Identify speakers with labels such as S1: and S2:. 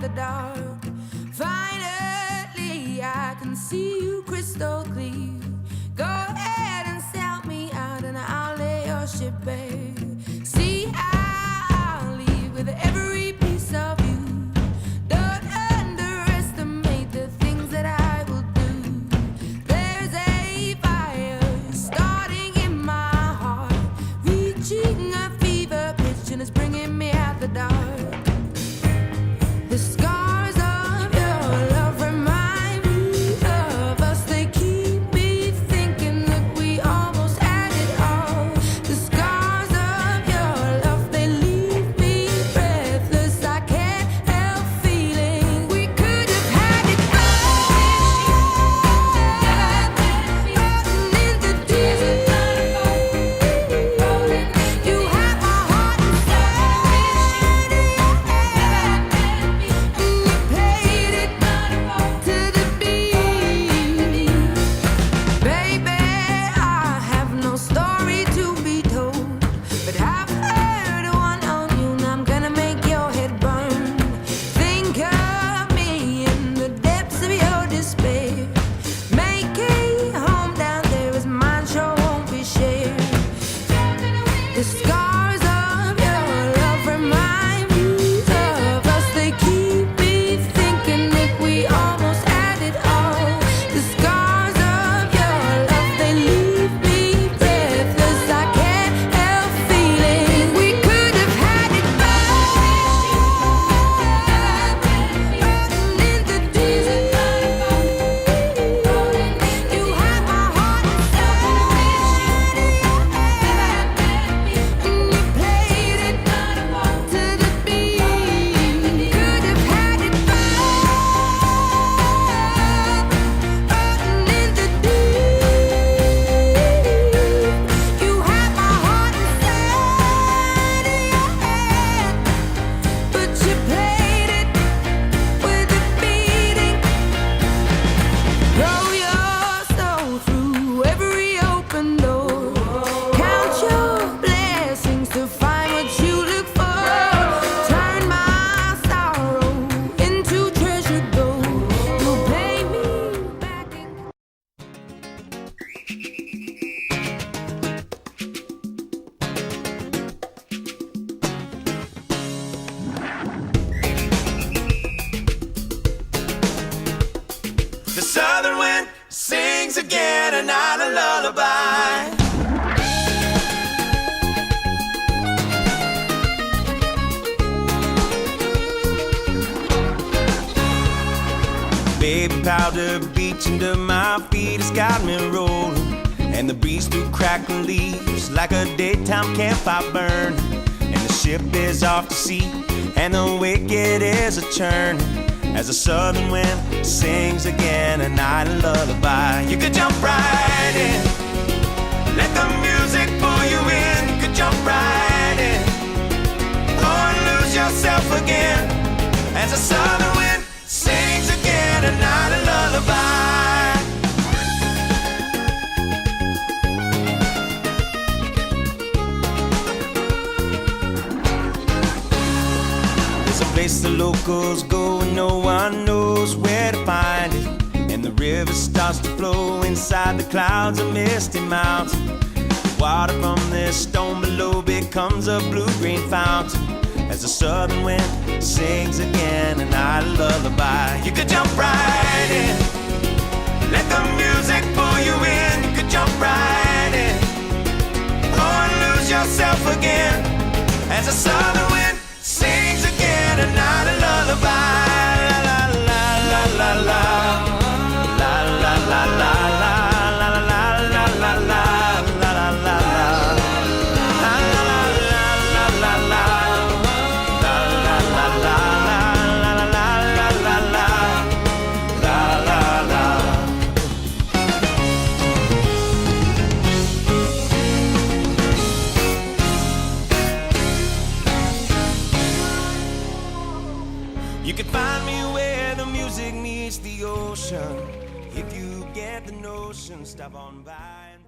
S1: the dark. Finally, I can see you crystal clear. Go ahead and sell me out, and I'll lay your ship bare. See, I'll leave with every piece of you. Don't underestimate the things that I will do. There's a fire starting in my heart, reaching a fever pitch, and it's bringing me out the dark. The scars of your love remind me of us. They keep me thinking that we almost had it all. The scars of your love, they leave me breathless. I can't help feeling we could have had it all. Floating in the deep. You have my heart inside of your hand, and you played it to the beat. Baby, I have no story to be told, but I've heard one on you, and I'm gonna make your head burn. Think of me in the depths of your despair. Make a home down there as mine sure won't be shared. The scars of your love remind me of us. They keep me thinking that we almost had it all. The scars of your love, they leave me breathless. I can't help feeling we could have had it all. Floating in the deep. You have my heart inside of your hand, and you played it to the beat. Could have had it all. Floating in the deep. You have my heart inside of your hand, but you played it with a beating. Throw your soul through every open door. Count your blessings to find what you look for. Turn my sorrow into treasure gold. You'll pay me back in
S2: The southern wind sings again a night a lullaby. Baby powder beach under my feet has got me rolling, and the breeze through crackling leaves like a daytime campfire burn. And the ship is off to sea, and the wicked is a churn, as the southern wind sings again a night a lullaby. You could jump right in, let the music pull you in. You could jump right in, or lose yourself again, as the southern wind sings again a night a lullaby. There's a place the locals go and no one knows where to find it, and the river starts to flow inside the clouds of misty mountain. The water from this stone below becomes a blue-green fountain, as the southern wind sings again a night a lullaby. You could jump right in, let the music pull you in. You could jump right in, or lose yourself again, as the southern wind sings again a night a lullaby. La la la la la la la la la la la la la la la la. You can find me where the music meets the ocean. If you get the notion, stop on by and